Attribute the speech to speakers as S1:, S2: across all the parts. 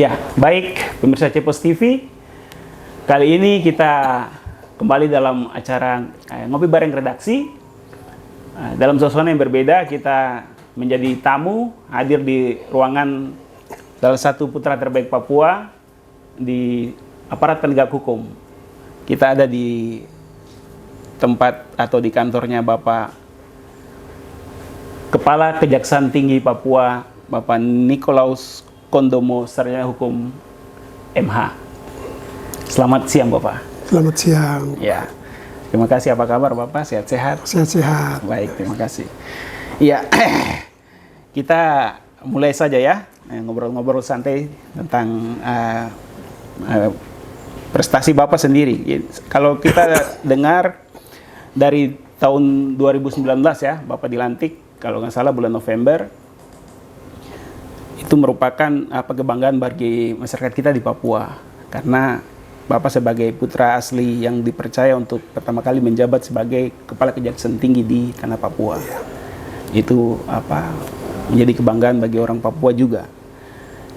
S1: Ya, baik pemirsa Cepos TV. Kali ini kita kembali dalam acara Ngopi Bareng Redaksi. Dalam suasana yang berbeda, kita menjadi tamu hadir di ruangan salah satu putra terbaik Papua di aparat penegak hukum. Kita ada di tempat atau di kantornya Bapak Kepala Kejaksaan Tinggi Papua, Bapak Nikolaus Kondomo, Sarjana Hukum MH. Selamat siang Bapak.
S2: Selamat siang.
S1: Ya, terima kasih. Apa kabar Bapak? Sehat-sehat?
S2: Sehat-sehat.
S1: Baik, terima kasih. Ya, kita mulai saja ya, ngobrol-ngobrol santai tentang prestasi Bapak sendiri. Kalau kita dengar dari tahun 2019 ya, Bapak dilantik, kalau nggak salah bulan November, itu merupakan kebanggaan bagi masyarakat kita di Papua. Karena Bapak sebagai putra asli yang dipercaya untuk pertama kali menjabat sebagai Kepala Kejaksaan Tinggi di tanah Papua. Itu menjadi kebanggaan bagi orang Papua juga.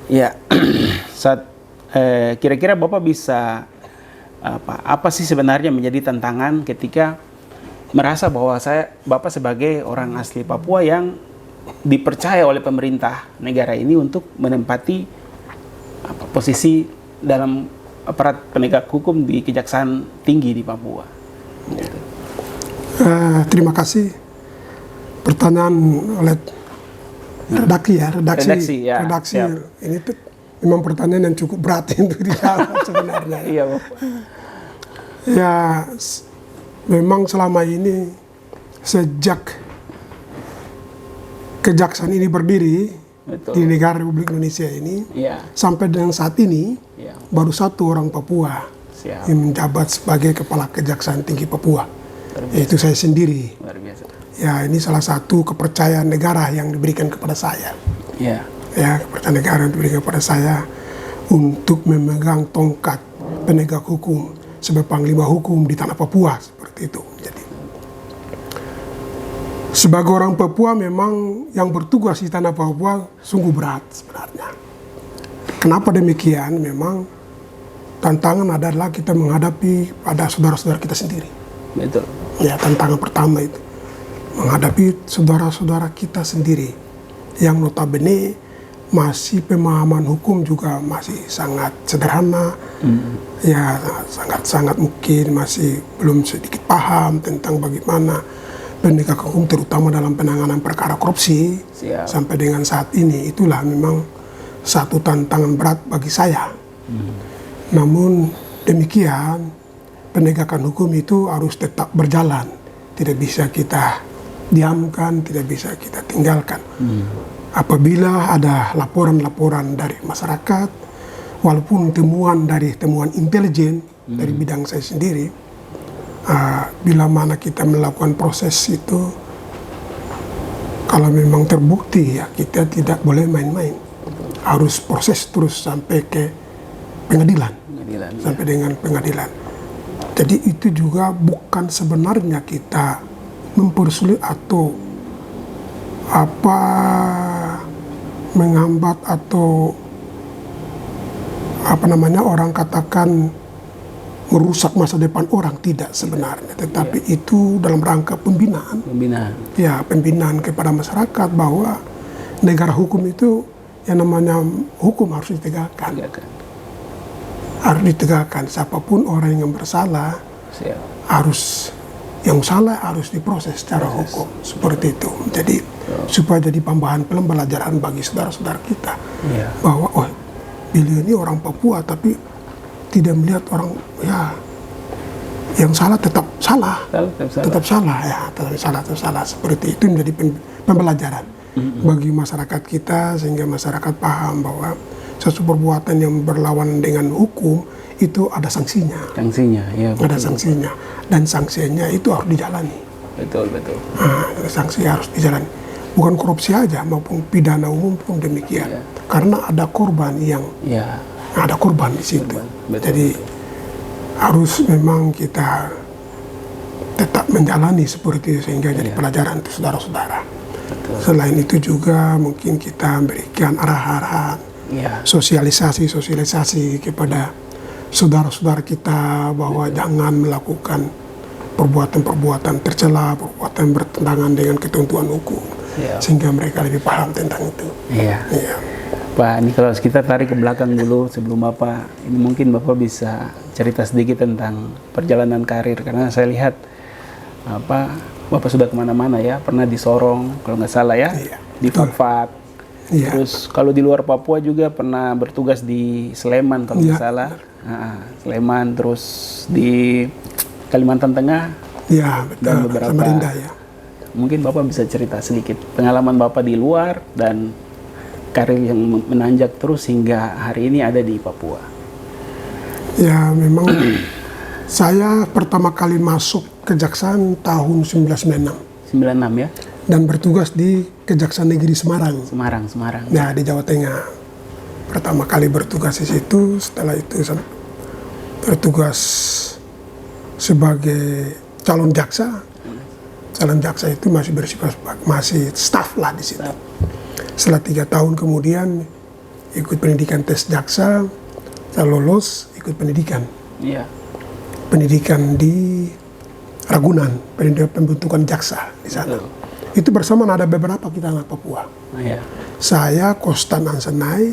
S1: Ya, kira-kira Bapak bisa apa sih sebenarnya menjadi tantangan ketika merasa bahwa Bapak sebagai orang asli Papua yang dipercaya oleh pemerintah negara ini untuk menempati posisi dalam aparat penegak hukum di Kejaksaan Tinggi di Papua.
S2: Terima kasih. Pertanyaan oleh redaksi.
S1: Siap.
S2: Ini tuh memang pertanyaan yang cukup berat untuk dijawab sebenarnya.
S1: Iya, Bapak.
S2: Ya, memang selama ini sejak Kejaksaan ini berdiri, betul, di negara Republik Indonesia ini, sampai dengan saat ini, baru satu orang Papua yang menjabat sebagai Kepala Kejaksaan Tinggi Papua, yaitu saya sendiri. Luar biasa. Ya, ini salah satu kepercayaan negara yang diberikan kepada saya. Ya, kepercayaan negara yang diberikan kepada saya untuk memegang tongkat penegak hukum sebagai panglima hukum di tanah Papua, seperti itu. Jadi, sebagai orang Papua memang yang bertugas di tanah Papua sungguh berat sebenarnya. Kenapa demikian? Memang tantangan adalah kita menghadapi pada saudara-saudara kita sendiri. Betul. Ya, tantangan pertama itu menghadapi saudara-saudara kita sendiri yang notabene masih pemahaman hukum juga masih sangat sederhana. Ya, sangat mungkin masih belum sedikit paham tentang bagaimana penegak hukum terutama dalam penanganan perkara korupsi. Sampai dengan saat ini itulah memang satu tantangan berat bagi saya. Namun demikian penegakan hukum itu harus tetap berjalan, tidak bisa kita diamkan, tidak bisa kita tinggalkan. Apabila ada laporan-laporan dari masyarakat, walaupun temuan intelijen dari bidang saya sendiri, bila mana kita melakukan proses itu, kalau memang terbukti ya kita tidak boleh main-main, harus proses terus sampai ke pengadilan. Sampai dengan pengadilan. Jadi itu juga bukan sebenarnya kita mempersulit atau menghambat atau orang katakan merusak masa depan orang, tidak sebenarnya, tetapi itu dalam rangka pembinaan. Ya, pembinaan kepada masyarakat bahwa negara hukum itu yang namanya hukum harus ditegakkan. Harus ditegakkan. Siapapun orang yang bersalah yang salah harus diproses secara hukum, seperti itu. Jadi supaya jadi tambahan pembelajaran bagi saudara-saudara kita bahwa beliau ini orang Papua tapi tidak melihat orang yang salah tetap salah, tetap salah seperti itu, menjadi pembelajaran bagi masyarakat kita sehingga masyarakat paham bahwa sesuatu perbuatan yang berlawanan dengan hukum itu ada sanksinya. Ada sanksinya, dan sanksinya itu harus dijalani. Betul. Sanksi harus dijalani. Bukan korupsi aja, maupun pidana umum pun demikian. Karena ada korban ada korban di situ. Jadi harus memang kita tetap menjalani seperti itu sehingga jadi pelajaran untuk saudara-saudara. Selain itu juga mungkin kita berikan arahan-arahan
S1: Iya.
S2: Sosialisasi kepada saudara-saudara kita bahwa jangan melakukan perbuatan-perbuatan tercela, perbuatan bertentangan dengan ketentuan hukum,
S1: Iya.
S2: sehingga mereka lebih paham tentang itu.
S1: Iya.
S2: Iya.
S1: Pak Nikolaus, kita tarik ke belakang dulu sebelum Bapak. Ini mungkin Bapak bisa cerita sedikit tentang perjalanan karir, karena saya lihat Bapak sudah kemana-mana ya, pernah di Sorong kalau nggak salah ya,
S2: Iya,
S1: di Fakfak.
S2: Iya.
S1: Terus kalau di luar Papua juga pernah bertugas di Sleman kalau nggak
S2: Iya,
S1: salah. Sleman, terus di Kalimantan Tengah.
S2: Iya,
S1: Dan
S2: betul.
S1: beberapa-
S2: Samarinda ya.
S1: Mungkin Bapak bisa cerita sedikit pengalaman Bapak di luar dan karir yang menanjak terus hingga hari ini ada di Papua.
S2: Ya, memang saya pertama kali masuk kejaksaan tahun 1996
S1: 96 ya?
S2: dan bertugas di Kejaksaan Negeri Semarang.
S1: Semarang.
S2: Ya, di Jawa Tengah. Pertama kali bertugas di situ, setelah itu bertugas sebagai calon jaksa. Calon jaksa itu masih bersifat masih staf lah di situ. Setelah 3 tahun kemudian ikut pendidikan tes jaksa, saya lolos ikut pendidikan
S1: Iya.
S2: di Ragunan, pendidikan pembentukan jaksa di sana.
S1: Betul.
S2: Itu bersamaan ada beberapa kita anak Papua.
S1: Iya.
S2: Saya, Kostan Ansenai,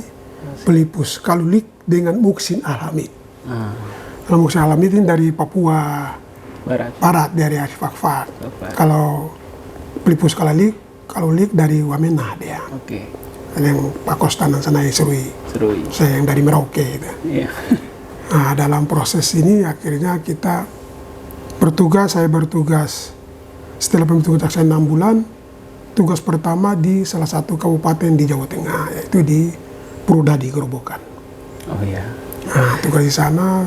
S2: Pelipus Kalulik dengan Muksin Alhamid. Kalau Muksin Alhamid ini dari Papua Barat dari Fakfak. Kalau Pelipus Kalulik dari Wamena dia.
S1: Oke.
S2: Yang Pak Kostan Ansenai Serui. Saya yang dari Merauke gitu.
S1: Iya.
S2: Nah, dalam proses ini akhirnya kita saya bertugas setelah pembentukan jaksa 6 bulan, tugas pertama di salah satu kabupaten di Jawa Tengah, yaitu di Purwodadi, Gerobokan.
S1: Oh iya.
S2: Nah, tugas di sana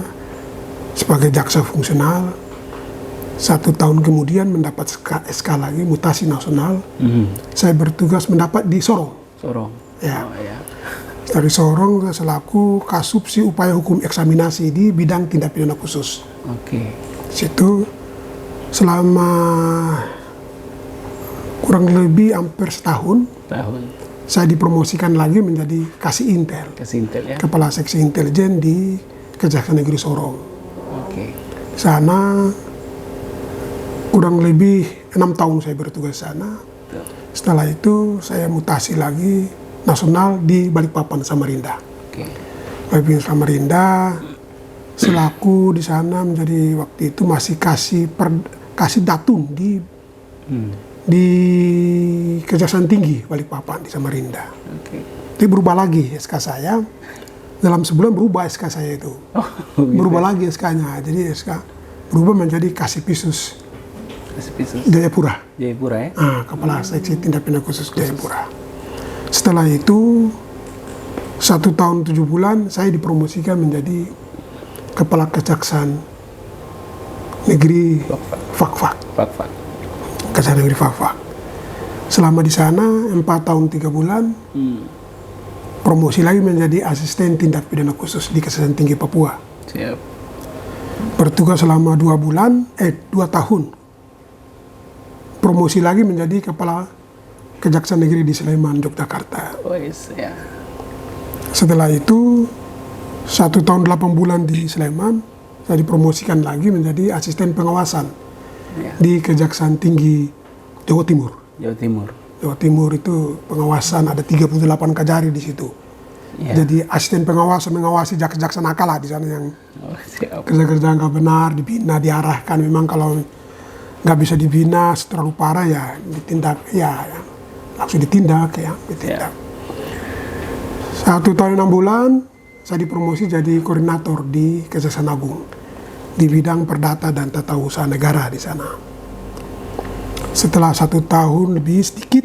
S2: sebagai jaksa fungsional. 1 tahun kemudian mendapat SK lagi, mutasi nasional. Saya bertugas mendapat di Sorong. Ya.
S1: Oh iya.
S2: Dari Sorong selaku Kasubsi Upaya Hukum Eksaminasi di bidang tindak pidana khusus.
S1: Oke.
S2: Situ selama kurang lebih hampir setahun saya dipromosikan lagi menjadi Kasih Intel
S1: ya.
S2: Kepala Seksi Intelijen di Kejaksaan Negeri Sorong.
S1: Oke.
S2: Sana kurang lebih 6 tahun saya bertugas sana. Setelah itu saya mutasi lagi nasional di Balikpapan, Samarinda.
S1: Oke.
S2: Balikpapan Samarinda selaku di sana menjadi waktu itu masih kasih datum di Kejaksaan Tinggi Balikpapan di Samarinda.
S1: Oke.
S2: Jadi berubah lagi SK saya. Dalam sebulan berubah SK saya itu. Berubah lagi SK-nya. Jadi SK berubah menjadi Kasipisus Jayapura.
S1: Ya.
S2: Kepala Seksi Tindak Pidana Khusus Jayapura. Setelah itu 1 tahun 7 bulan saya dipromosikan menjadi Kepala Kejaksaan Negeri Fakfak. Kejaksaan Negeri Fakfak. Selama di sana 4 tahun 3 bulan, promosi lagi menjadi Asisten Tindak Pidana Khusus di Kejaksaan Tinggi Papua.
S1: Siap.
S2: Bertugas selama 2 tahun. Promosi lagi menjadi Kepala Kejaksaan Negeri di Sleman, Yogyakarta.
S1: Ya.
S2: Setelah itu 1 tahun 8 bulan di Sleman, saya dipromosikan lagi menjadi Asisten Pengawasan di Kejaksaan Tinggi Jawa Timur. Jawa Timur itu pengawasan ada 38 kajari di situ. Jadi asisten pengawas mengawasi jaksa-jaksa nakal lah di sana yang kerja-kerja nggak benar, dibina, diarahkan. Memang kalau nggak bisa dibina terlalu parah ya ditindak, langsung ditindak. 1 tahun 6 bulan saya dipromosi jadi koordinator di Kejaksaan Agung di bidang perdata dan tata usaha negara di sana. Setelah 1 tahun lebih sedikit,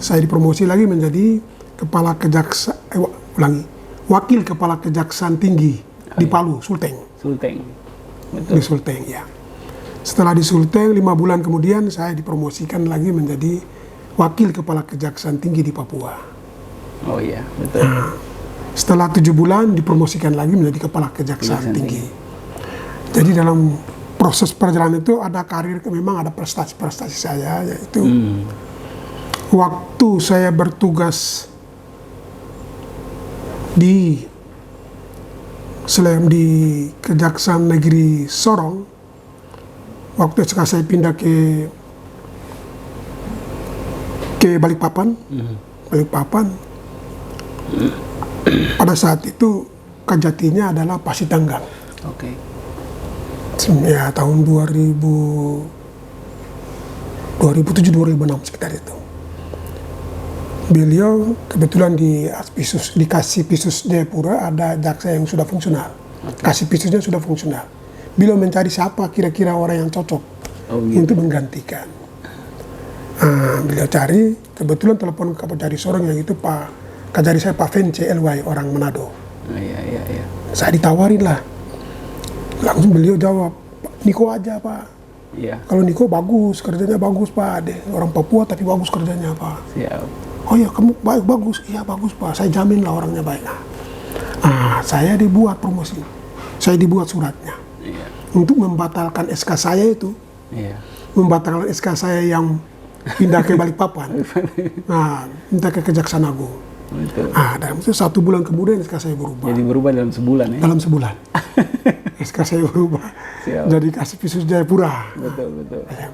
S2: saya dipromosi lagi menjadi wakil kepala kejaksaan tinggi di Palu, Sulteng. Di Sulteng, ya. Setelah di Sulteng 5 bulan kemudian saya dipromosikan lagi menjadi wakil kepala kejaksaan tinggi di Papua.
S1: Oh iya, betul.
S2: Setelah 7 bulan dipromosikan lagi menjadi kepala kejaksaan tinggi. Jadi dalam proses perjalanan itu ada karir, memang ada prestasi-prestasi saya, yaitu waktu saya bertugas di di Kejaksaan Negeri Sorong. Waktu SK saya pindah ke Balikpapan, pada saat itu kejatinya adalah Pasitanggang.
S1: Oke.
S2: Ya tahun 2007-2006 sekitar itu. Beliau kebetulan di Kasippisus Jayapura ada jaksa yang sudah fungsional. Kasippisusnya sudah fungsional. Beliau mencari siapa kira-kira orang yang cocok untuk menggantikan. Beliau cari, kebetulan telepon ke Kajari Sorong yang itu Kajari saya Pak Vence LY, orang Manado.
S1: Iya.
S2: Saya ditawarin lah. Langsung beliau jawab, Niko aja Pak.
S1: Iya.
S2: Kalau Niko bagus, kerjanya bagus Pak. Orang Papua tapi bagus kerjanya Pak.
S1: Siap.
S2: Oh ya kamu bagus. Iya bagus Pak, saya jamin lah orangnya baik. Saya dibuat promosi. Saya dibuat suratnya.
S1: Iya.
S2: Untuk membatalkan SK saya itu.
S1: Iya.
S2: Membatalkan SK saya yang pindah ke Balikpapan. Minta ke Kejaksaan Agung.
S1: Betul.
S2: Dalam itu 1 bulan kemudian SK saya berubah.
S1: Jadi berubah dalam sebulan ya?
S2: Dalam sebulan. SK saya berubah.
S1: Siap.
S2: Jadi Kasippisus Jayapura.
S1: Betul.
S2: Ya.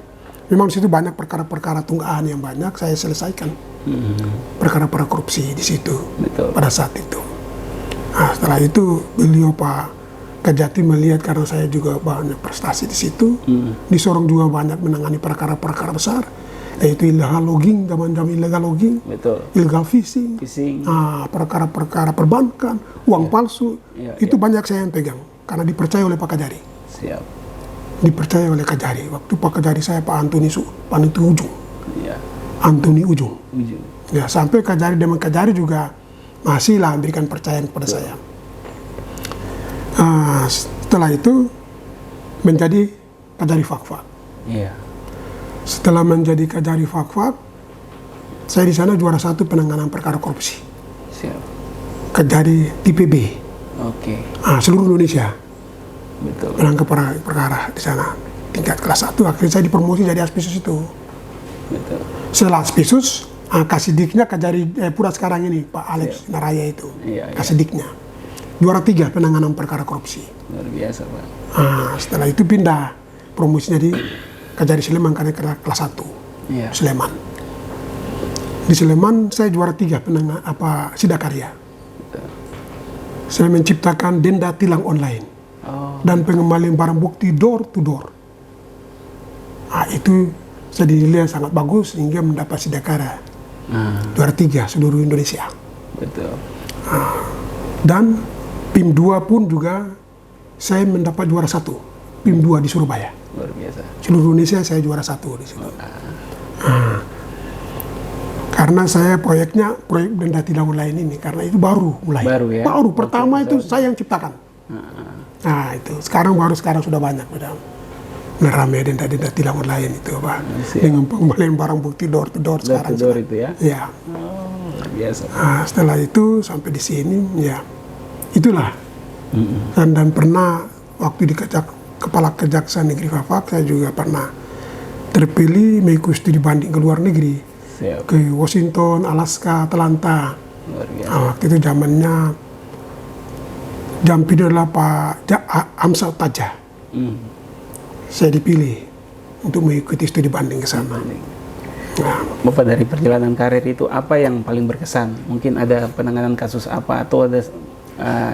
S2: Memang di situ banyak perkara-perkara tunggaan yang banyak saya selesaikan. Perkara-perkara korupsi di situ.
S1: Betul.
S2: Pada saat itu. Setelah itu beliau Pak Kajati melihat karena saya juga banyak prestasi di situ. Di Sorong juga banyak menangani perkara-perkara besar. Yaitu illegal logging, zaman-zaman illegal logging,
S1: Betul.
S2: illegal fishing, perkara-perkara perbankan, uang palsu, itu banyak saya yang pegang karena dipercaya oleh Pak Kajari.
S1: Siap.
S2: Dipercaya oleh Kajari. Waktu Pak Kajari saya Pak Antoni Ujung.
S1: Iya.
S2: Antoni Ujung.
S1: Ujung.
S2: Ya sampai Kajari dan Kajari juga masih lah memberikan percayaan kepada saya. Setelah itu menjadi Kajari Fakfak.
S1: Iya.
S2: Setelah menjadi Kajari Fakfak, saya di sana juara 1 penanganan perkara korupsi.
S1: Siap.
S2: Kajari TPB.
S1: Oke.
S2: Seluruh Indonesia.
S1: Betul.
S2: Menangkap perkara di sana. Tingkat kelas 1, akhirnya saya dipromosi jadi Aspisus itu.
S1: Betul.
S2: Setelah Aspisus, Kasidiknya Kajari Jayapura sekarang ini, Pak Alex Naraya itu.
S1: Iya.
S2: Kasidiknya. Juara 3 penanganan perkara korupsi.
S1: Luar biasa Pak.
S2: Setelah itu pindah promosinya di Kajari Sleman karena kelas 1.
S1: Iya.
S2: Sleman. Di Sleman saya juara 3 sidakarya.
S1: Betul.
S2: Saya menciptakan denda tilang online dan pengembalian barang bukti door to door. Itu saya dinilai sangat bagus sehingga mendapat sidakarya. Juara 3 seluruh Indonesia.
S1: Betul.
S2: Dan PIM 2 pun juga saya mendapat juara 1. PIM 2 di Surabaya.
S1: Luar biasa.
S2: Seluruh Indonesia saya juara 1 di situ. Karena saya proyek denda tilang online ini karena itu baru mulai.
S1: Baru ya.
S2: Baru pertama itu saya yang ciptakan. Itu sekarang sudah banyak udah ngerame denda tilang online itu Pak. Dengan pengembalian barang bukti door to door sekarang.
S1: Door to door itu ya.
S2: Ya.
S1: Luar biasa.
S2: Setelah itu sampai di sini ya itulah. Dan pernah waktu di Kepala Kejaksaan Negeri Fakfak saya juga pernah terpilih mengikuti studi banding ke luar negeri.
S1: Siap.
S2: Ke Washington, Alaska, Atlanta.
S1: Luar biasa.
S2: Waktu itu zamannya Jampidor adalah Pak Amsal Taja. Saya dipilih untuk mengikuti studi banding ke sana.
S1: Bapak dari perjalanan karir itu apa yang paling berkesan? Mungkin ada penanganan kasus apa atau ada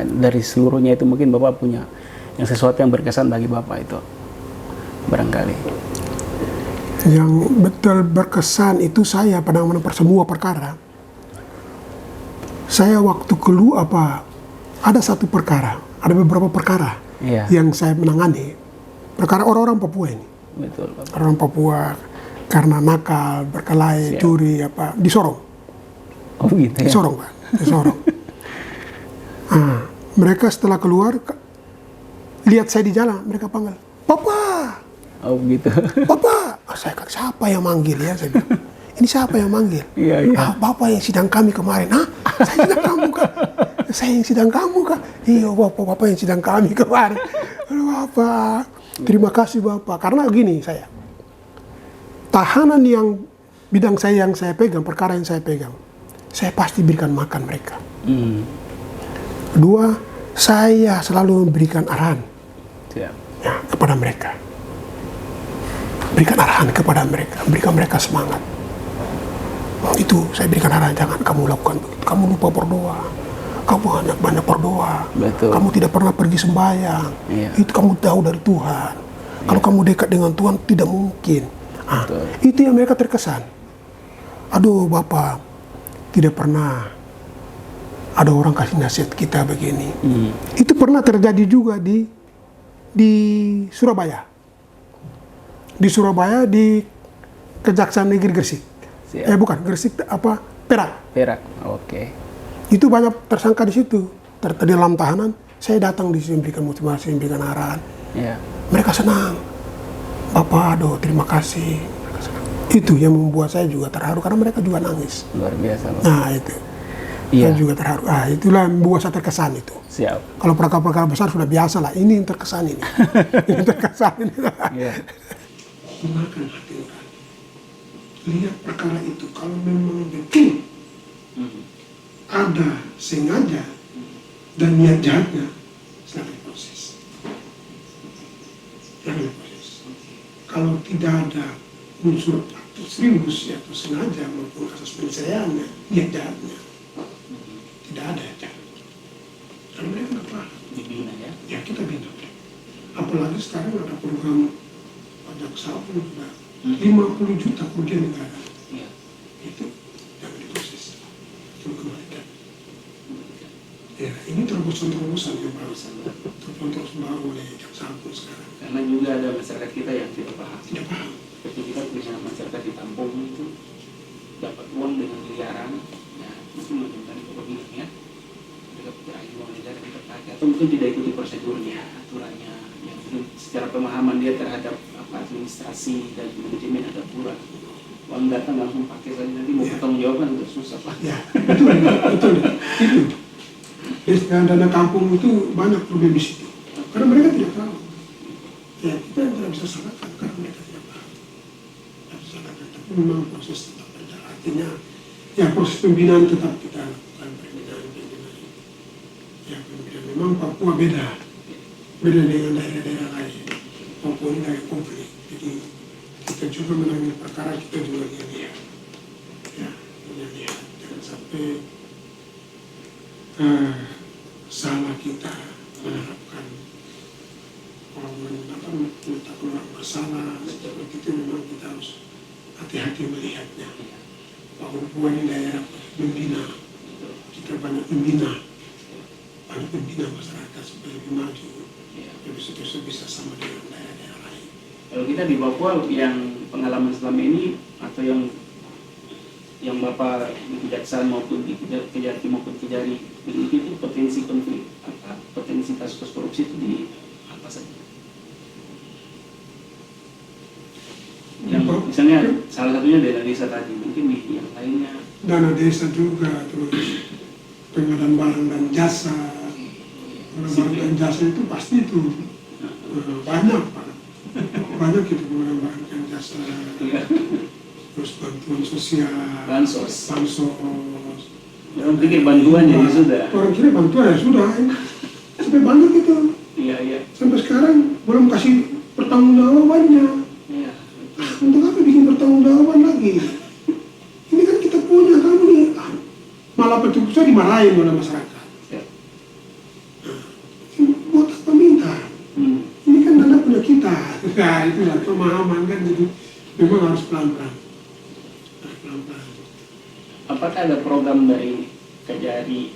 S1: dari seluruhnya itu mungkin Bapak punya yang sesuatu yang berkesan bagi Bapak itu barangkali.
S2: Yang betul berkesan itu saya penanganan semua perkara. Saya waktu keluar ada satu perkara, ada beberapa perkara yang saya menangani. Perkara orang-orang Papua ini.
S1: Betul, Bapak.
S2: Orang Papua karena nakal, berkelahi, curi di Sorong.
S1: Oh gitu ya.
S2: Di Sorong, Pak. Di Sorong. Mereka setelah keluar lihat saya di jalan, mereka panggil, "Papa!"
S1: Oh gitu.
S2: "Papa!" Saya kata, siapa yang manggil ya? Saya bilang, ini siapa yang manggil?
S1: Iya.
S2: Bapak yang sidang kami kemarin. Saya sidang kamu kan? Saya yang sidang kamu kan? Iya Bapak yang sidang kami kemarin. Aduh Bapak, terima kasih Bapak. Karena gini saya, tahanan yang bidang saya yang saya pegang, perkara yang saya pegang, saya pasti berikan makan mereka. Kedua, saya selalu memberikan arahan
S1: Siap.
S2: ya, kepada mereka. Berikan arahan kepada mereka, berikan mereka semangat. Itu saya berikan arahan, jangan kamu lakukan begitu. Kamu lupa berdoa, kamu hanya banyak berdoa,
S1: Betul.
S2: kamu tidak pernah pergi sembahyang.
S1: Iya.
S2: Itu kamu jauh dari Tuhan. Kalau kamu dekat dengan Tuhan tidak mungkin.
S1: Betul.
S2: Itu yang mereka terkesan. Aduh Bapak, tidak pernah ada orang kasih nasihat kita begini. Itu pernah terjadi juga di Surabaya. Di Surabaya, di Kejaksaan Negeri Gresik.
S1: Siap.
S2: Bukan Gresik, Perak.
S1: Perak. Oke.
S2: Itu banyak tersangka di situ. Di dalam tahanan, saya datang di sini memberikan motivasi, memberikan arahan.
S1: Ya.
S2: Mereka senang. Bapak, aduh terima kasih. Mereka senang. Itu yang membuat saya juga terharu karena mereka juga nangis.
S1: Luar biasa, Pak.
S2: Nah itu.
S1: Iya.
S2: Saya juga terharu. Itulah yang membuat saya terkesan itu.
S1: Siap.
S2: Kalau perkara-perkara besar sudah biasa lah. Ini yang terkesan ini. Ini terkesan ini.
S1: Iya.
S2: Gunakan hati orang. Lihat perkara itu. Kalau memang betul ada sengaja dan niat jahatnya, silakan proses. Silakan proses. Kalau tidak ada unsur atau serius atau sengaja maupun kasus penyelesaiannya, niat jahatnya, tidak ada yang jahat. Kalau mereka nggak paham,
S1: Dibina ya.
S2: ya kita bina. Apalagi sekarang ada program pajak sabu sudah 50 juta kerugian negara.
S1: Iya.
S2: Itu jangan diproses. Itu kembalikan. Ya, ini terobosan-terobosan yang baru. Terus baru oleh jaksa agung sekarang.
S1: Karena juga ada masyarakat kita yang tidak paham.
S2: Tidak paham.
S1: Seperti kita punya masyarakat di kampung itu dapat uang dengan miliaran, ya mungkin menunjukkan kebenaran ya. Mereka berani uang negara kita pakai, atau mungkin tidak ikuti prosedurnya, aturannya, yang mungkin secara pemahaman dia terhadap administrasi dan manajemen ada kurang. Uang datang langsung pakai saja, nanti mau bertanggung jawab kan udah susah Pak.
S2: Ya, betul. Itu. Dana kampung itu banyak problem di situ. Karena mereka tidak tahu. Ya, kita tidak bisa salahkan karena mereka tidak paham. Tidak bisa salahkan, tapi memang proses tetap berjalan. Artinya, ya proses pembinaan tetap kita lakukan, pembinaan. Ya, pembinaan. Memang Papua beda dengan daerah-daerah lain. Papua ini daerah konflik. Jadi, kita juga menangani perkara, kita juga lihat. Ya, lihat. Jangan sampai salah kita menerapkan menetapkan orang bersalah. Seperti itu memang kita harus hati-hati melihatnya. Papua ini daerah membina, kita banyak membina masyarakat supaya lebih maju, lebih bisa sama dengan daerah-daerah lain.
S1: Kalau kita di Papua yang pengalaman selama ini atau yang Bapak di Kejaksaan maupun di Kejati maupun Kejari memiliki itu potensi konflik apa potensi kasus korupsi itu di apa saja? Yang misalnya salah satunya dana desa tadi, mungkin di yang lainnya
S2: Dana desa juga, terus pengadaan barang dan jasa. Barang dan jasa itu pasti itu banyak Pak. Banyak itu pengadaan barang dan jasa. Terus bantuan sosial,
S1: bansos. Orang pikir bantuan jadi sudah.
S2: Orang kira bantuan ya sudah. Sampai banyak itu.
S1: Iya.
S2: Sampai sekarang belum kasih pertanggungjawabannya.
S1: Iya.
S2: Untuk apa bikin pertanggungjawaban lagi? Ini kan kita punya, kamu nih. Malah petugasnya dimarahin oleh masyarakat.
S1: Ya.
S2: Buat apa minta? Ini kan dana punya kita. Nah itulah pemahaman kan, jadi memang harus pelan-pelan.
S1: Apakah ada program dari Kejati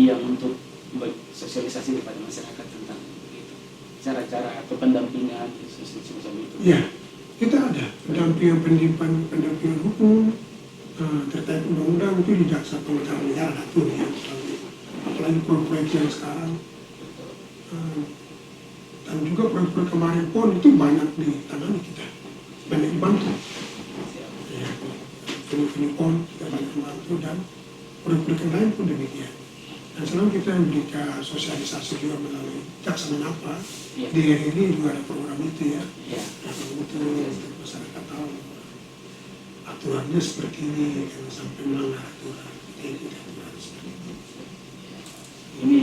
S1: yang untuk sosialisasi kepada masyarakat tentang itu, cara-cara atau pendampingan semacam itu?
S2: Ya, kita ada pendampingan hukum terkait undang-undang itu di jaksa pengacara negara atur ya, apalagi proyek yang sekarang dan juga proyek kemarin pun itu banyak ditangani kita, banyak dibantu. Ya, ini pun kita banyak membantu dan proyek yang lain pun demikian. Dan selalu kita memberikan sosialisasi juga melalui jaksa menyapa.
S1: Ya.
S2: Di RRI juga ada program itu ya.
S1: Ya.
S2: Untuk masyarakat tahu aturannya seperti ini, jangan sampai melanggar aturan. Ini aturan seperti itu.
S1: Ini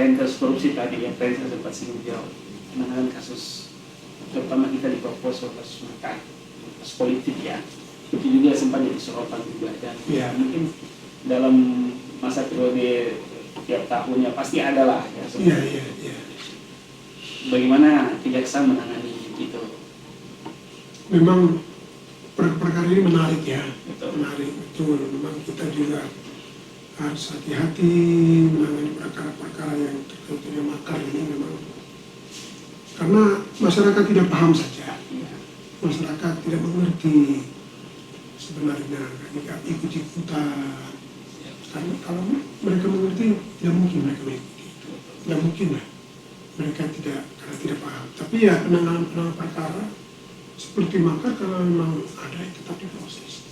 S1: selain kasus korupsi tadi yang tadi saya sempat singgung jauh, penanganan kasus terutama kita di Papua soal kasus makar, kasus politik ya, itu juga sempat jadi sorotan juga, dan ya mungkin dalam masa periode tiap tahunnya pasti ada lah ya. Bagaimana kejaksaan menangani itu?
S2: Memang perkara ini menarik ya,
S1: Betul.
S2: menarik betul. Memang kita juga harus hati-hati menangani perkara-perkara yang terkait dengan makar ini, memang karena masyarakat tidak paham saja, masyarakat tidak mengerti sebenarnya, ketika ikut-ikutan. Karena kalau mereka mengerti, tidak mungkin mereka mengikuti, tidak mungkin lah mereka karena tidak paham. Tapi ya penanganan perkara seperti makar, kalau memang ada tetap diproses.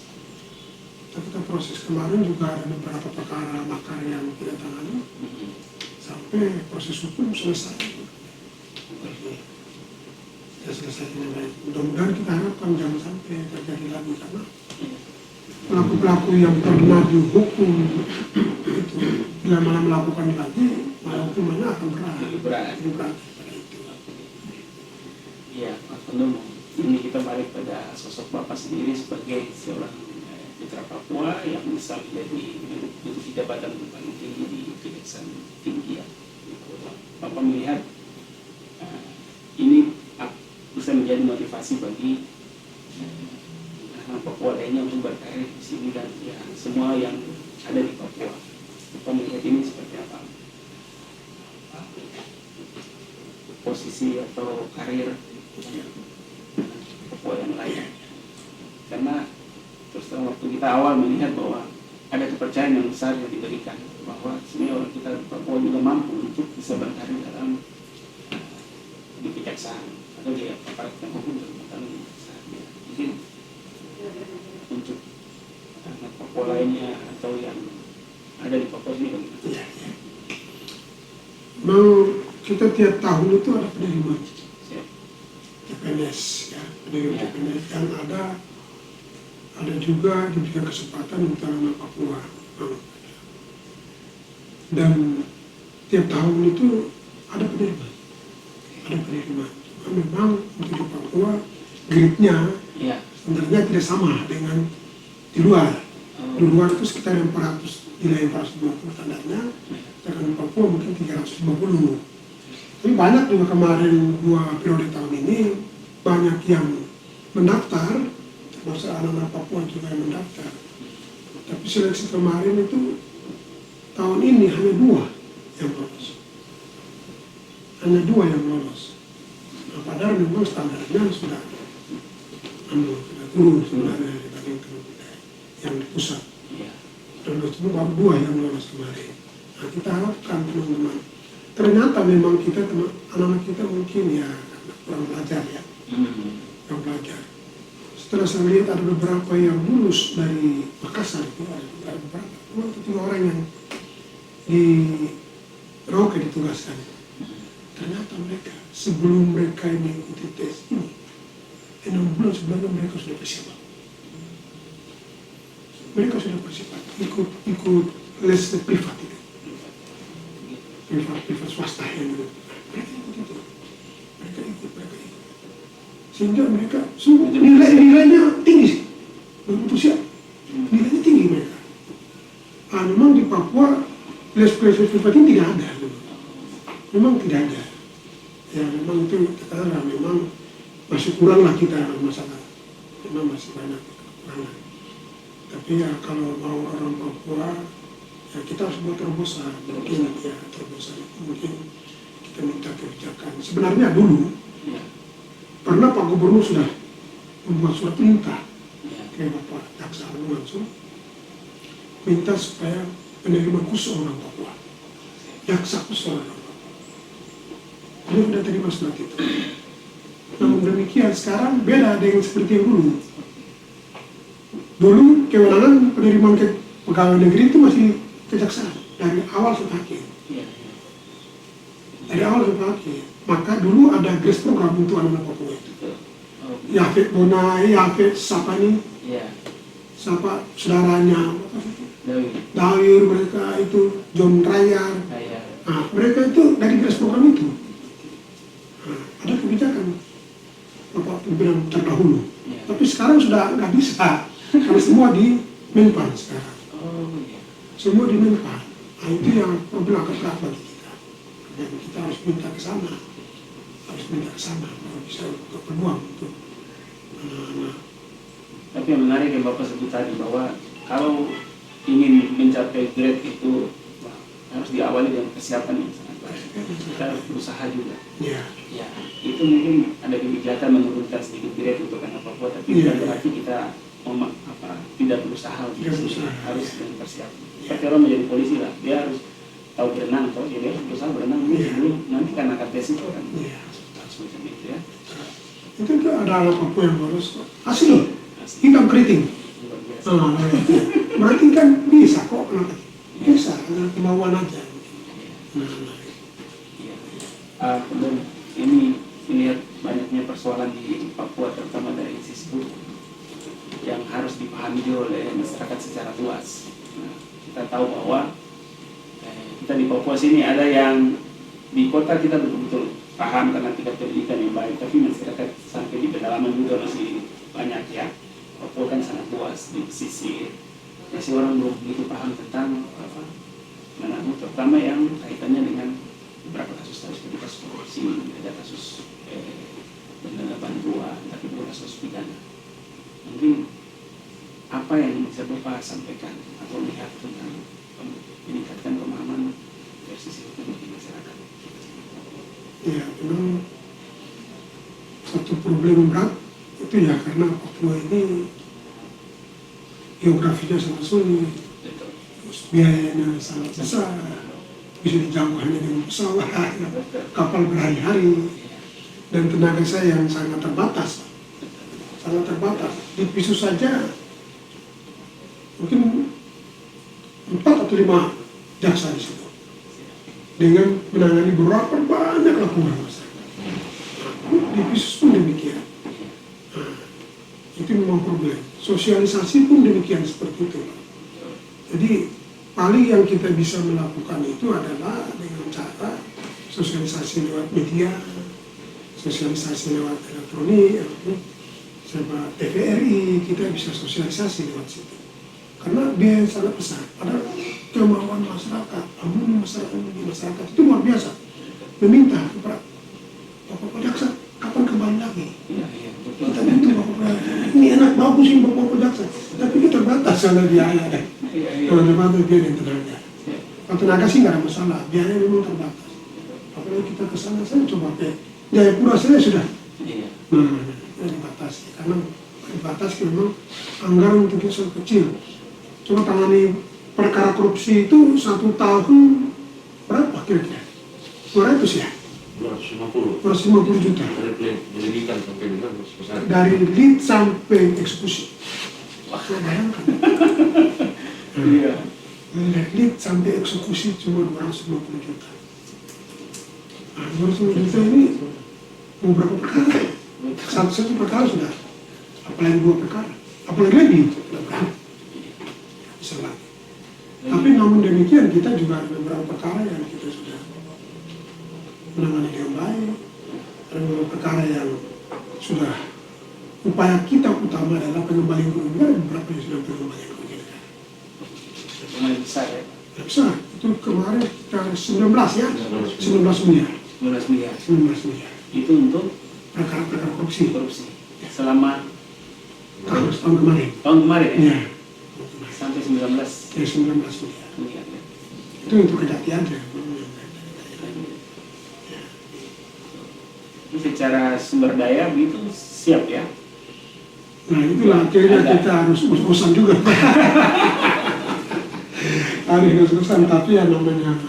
S2: Kita proses. Kemarin juga ada beberapa perkara makar yang kita tangani sampai proses hukum selesai. Ya selesai dengan baik. Mudah-mudahan kita harapkan jangan sampai terjadi lagi, karena pelaku-pelaku yang pernah dihukum itu bila mana melakukan lagi, maka hukumannya akan berat. Lebih berat pada itu.
S1: Iya, Pak Pendomo. Ini kita balik pada sosok Bapak sendiri sebagai seorang putra Papua yang bisa menduduki jabatan paling tinggi di Kejaksaan Tinggi ya. Bapak melihat ini bisa menjadi motivasi bagi anak Papua lainnya untuk berkarir di sini, dan ya semua yang ada di Papua. Bapak melihat ini seperti apa? Posisi atau karir Papua yang lain, karena terus terang waktu kita awal melihat bahwa ada kepercayaan yang besar yang diberikan bahwa sebenarnya orang kita di Papua juga mampu untuk bisa berkarir dalam di kejaksaan atau di aparat hukum terutama di kejaksaan. Mungkin untuk anak Papua lainnya atau yang ada di Papua ini bagaimana?
S2: Mau kita tiap tahun itu ada penerimaan CPNS ya, penerimaan CPNS yang ada juga diberikan kesempatan untuk anak Papua. Dan tiap tahun itu ada penerimaan. Memang untuk di Papua gridnya sebenarnya tidak sama dengan di luar. Di luar itu sekitar 400, nilai 420 standarnya, sedangkan di Papua mungkin 350. Tapi banyak juga kemarin 2 periode tahun ini banyak yang mendaftar, termasuk anak-anak Papua juga yang mendaftar. Tapi seleksi kemarin itu tahun ini hanya 2 yang lolos. Hanya 2 yang lolos. Nah, padahal memang standarnya sudah turun sebenarnya dibandingkan yang di pusat. Dan itu baru 2 yang lolos kemarin. Nah, kita harapkan teman-teman, ternyata memang kita anak-anak kita mungkin ya kurang belajar ya, kurang belajar. Setelah saya lihat ada beberapa yang lulus dari Makassar itu, ada beberapa 2 atau 3 orang yang di Roke ditugaskan. Ternyata mereka sebelum mereka mengikuti tes ini 6 bulan sebelumnya mereka sudah persiapan. Mereka sudah persiapan ikut les privat itu, privat swasta yang itu. Mereka ikut itu, mereka ikut. Sehingga mereka sungguh nilainya tinggi sih, begitu siap, nilainya tinggi mereka. Memang di Papua les privat ini tidak ada, memang tidak ada. Ya memang itu katakanlah memang masih kurang lah kita masalah, memang masih banyak kekurangan. Tapi ya kalau mau orang Papua, ya kita harus buat terobosan, mungkin ya terobosan itu mungkin kita minta kebijakan. Sebenarnya dulu pernah Pak Gubernur sudah membuat surat perintah ke Bapak Jaksa Agung langsung minta supaya penerima khusus orang Papua, jaksa khusus orang Papua. Dia sudah terima surat itu. Namun demikian sekarang beda dengan seperti yang dulu. Dulu kewenangan penerimaan pegawai negeri itu masih kejaksaan dari awal sampai akhir. Dari awal sampai akhir. Maka dulu ada grace program untuk anak-anak Papua itu. Yafet Bonai, Yafet siapa nih? Siapa saudaranya? Dawir mereka itu, John Rayar. Nah, mereka itu dari garis program itu ada kebijakan Bapak pimpinan terdahulu.
S1: Iya.
S2: Tapi sekarang sudah nggak bisa karena semua di Menpan sekarang.
S1: Oh iya.
S2: Semua di Menpan. Nah, itu yang problem agak berat bagi kita. Dan kita harus minta ke sana, baru bisa berpeluang untuk anak-anak.
S1: Tapi yang menarik yang Bapak sebut tadi bahwa kalau ingin mencapai grade itu wah, harus diawali dengan persiapan yang sangat baik. Kita harus berusaha juga.
S2: Ya,
S1: Ya, itu mungkin ada kebijakan menurunkan sedikit grade untuk anak Papua, tapi
S2: Iya.
S1: bukan berarti kita tidak berusaha,
S2: Tidak berusaha.
S1: harus dengan persiapan. Seperti orang menjadi polisi lah, dia harus tahu berenang, toh dia harus berusaha berenang dulu
S2: Iya.
S1: sebelum nanti karena tes itu kan
S2: Iya.
S1: harus macam itu ya.
S2: itu ada anak Papua yang harus asli loh, hitam keriting.
S1: Luar biasa.
S2: Berarti kan bisa kok, bisa, ada kemauan aja.
S1: Iya. Kemudian ini melihat banyaknya persoalan di Papua terutama dari sisi hukum yang harus dipahami juga oleh masyarakat secara luas. Nah, kita tahu bahwa kita di Papua sini ada yang di kota kita betul-betul paham karena tingkat pendidikan yang baik, tapi masyarakat sampai di pedalaman juga masih banyak ya. Papua kan sangat luas di sisi masih orang belum begitu paham tentang menanggung terutama yang kaitannya dengan beberapa kasus seperti kasus korupsi, ada kasus dana bantuan, tapi bukan kasus pidana. Mungkin apa yang bisa Bapak sampaikan atau lihat tentang meningkatkan pemahaman dari sisi hukum di masyarakat?
S2: Ya, memang satu problem berat itu ya karena Papua ini geografinya sangat sulit,
S1: Betul.
S2: terus biayanya sangat besar, bisa dijangkau hanya dengan pesawat, kapal berhari-hari, dan tenaga saya yang sangat terbatas. Di Pisu saja mungkin 4 atau 5 jaksa di situ dengan menangani berapa banyak laporan masyarakat. Di Pisu pun demikian. Nah, itu memang problem. Sosialisasi pun demikian seperti itu. Jadi paling yang kita bisa melakukan itu adalah dengan cara sosialisasi lewat media, sosialisasi lewat elektronik, sama TVRI, kita bisa sosialisasi lewat situ. Karena biaya sangat besar. Padahal kemauan masyarakat, masyarakat itu luar biasa. Meminta kepada Bapak Jaksa, kapan kembali lagi?
S1: Iya, betul.
S2: Kita butuh Bapak, ini enak bagus ini Bapak Jaksa, tapi kita terbatas oleh biaya. Kalau terbatas biaya dan tenaga. Kalau tenaga sih nggak ada masalah, biaya memang terbatas. Apalagi kita ke sana, saya coba ke Jayapura saya sudah.
S1: Iya.
S2: Dibatasi karena dibatasi memang anggaran untuk itu sangat kecil. Coba tangani perkara korupsi itu 1 tahun berapa kira-kira? 200 ya?
S3: 250
S2: juta.
S3: dari penyelidikan sampai dengan besar.
S2: Dari lead sampai eksekusi. Wah, bayangkan.
S1: Iya.
S2: Dari lead sampai eksekusi cuma 250 juta. Nah, 250 juta ini mau berapa perkara? Satu perkara sudah, apalagi 2 perkara, apalagi lebih, bisa lagi. Tapi namun demikian kita juga ada beberapa perkara yang kita sudah menangani dengan baik, ada beberapa perkara yang sudah upaya kita utama adalah pengembalian kerugian, beberapa yang sudah pengembalian kerugian.
S1: Lumayan besar ya.
S2: Besar, itu kemarin kita 19 ya, 19 miliar.
S1: 12 miliar.
S2: 19 miliar.
S1: Itu untuk
S2: Perkara-perkara korupsi.
S1: Selama
S2: Tahun kemarin.
S1: tahun kemarin ya?
S2: Ya.
S1: Sampai 19
S2: Ya, 19 miliar.
S1: miliar ya.
S2: Itu untuk Kejati aja.
S1: Itu secara sumber daya begitu siap ya?
S2: Nah itulah akhirnya kita harus ngos-ngosan juga. Harus ngos-ngosan, tapi yang namanya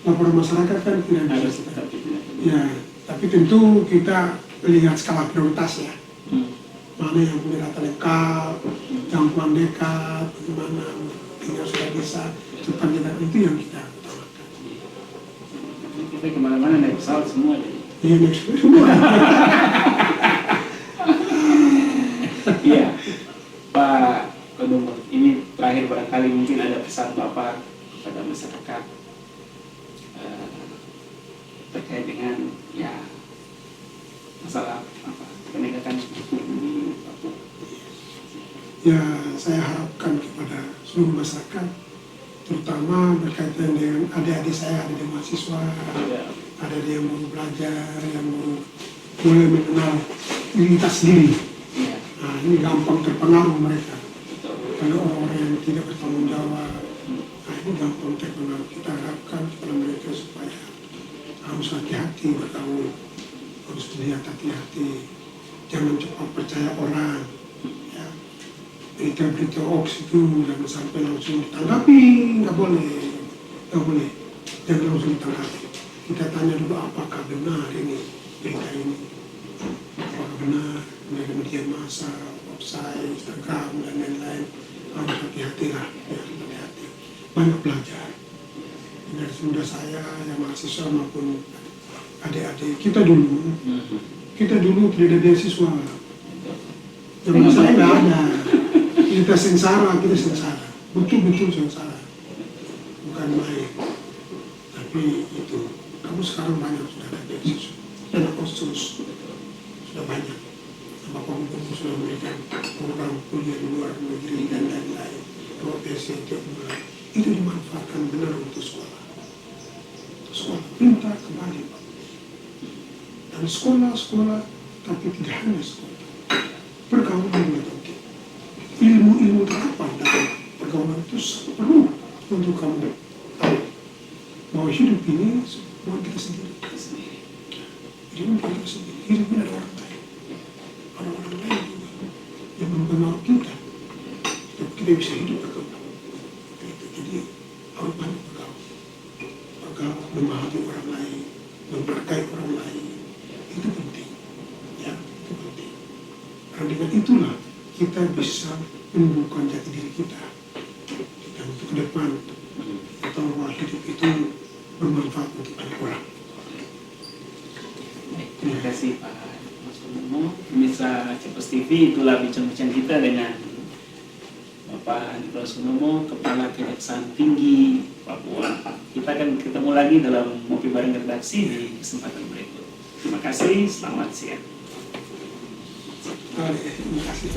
S2: laporan masyarakat kan tidak
S1: Harus
S2: bisa.
S1: tetap itu.
S2: Ya, tapi tentu kita lihat skala prioritas ya.
S1: Hmm.
S2: Mana yang punya data lengkap, jangkauan dekat, bagaimana tinggal sudah bisa cepat kita, itu yang kita utamakan.
S1: Kita kemana-mana naik pesawat semua jadi.
S2: Iya, next semua.
S1: Iya, Pak Kodumur, ini terakhir barangkali mungkin ada pesan Bapak kepada masyarakat
S2: Ya, saya harapkan kepada seluruh masyarakat, terutama berkaitan dengan adik-adik saya, ada yang mahasiswa, ada yang baru belajar, yang baru mulai mengenal lintas diri. Nah, ini gampang terpengaruh mereka. Kalau orang-orang yang tidak bertanggung jawab, nah ini gampang terpengaruh. Kita harapkan kepada mereka supaya harus hati-hati bergaul, harus lihat hati-hati, jangan cepat percaya orang. Ya. Berita-berita hoax itu jangan sampai langsung ditanggapi, nggak boleh, jangan langsung ditanggapi. Kita tanya dulu apakah benar ini berita ini, apakah benar media massa, website, Instagram dan lain-lain. Harus hati-hatilah, ya, hati-hati. Banyak belajar dari saudara saya yang mahasiswa maupun adik-adik kita dulu tidak ada beasiswa. Zaman saya nggak ada. Kita sengsara, betul-betul sengsara, bukan main. Tapi itu, kamu sekarang banyak sudah ada beasiswa, dan khusus sudah banyak. Bapak Gubernur sudah memberikan program kuliah di luar negeri dan lain-lain. Profesi tiap bulan itu dimanfaatkan benar untuk sekolah. Sekolah pintar kembali, Pak. Dan sekolah, tapi tidak hanya sekolah. Pergaulan juga penting. Ilmu-ilmu terapan dalam pergaulan itu sangat perlu untuk kamu tahu bahwa hidup ini bukan kita sendiri. Hidup kita sendiri, hidup ini ada orang lain. Orang-orang lain juga yang mempengaruhi kita. Kita bisa hidup berkembang. Jadi harus banyak bergaul, memahami orang lain, menghargai orang lain. Itu penting, ya, itu penting. Karena dengan itulah kita bisa menumbuhkan jati diri kita. Dan untuk ke depan, kita bahwa hidup itu bermanfaat untuk banyak orang.
S1: Terima kasih Pak Mas Purnomo. Pemirsa Cepos TV, itulah bincang-bincang kita dengan Bapak Nicholas Purnomo, Kepala Kejaksaan Tinggi Papua. Kita akan ketemu lagi dalam Ngopi Bareng Redaksi di kesempatan berikut. Terima kasih, selamat siang.
S2: Terima kasih.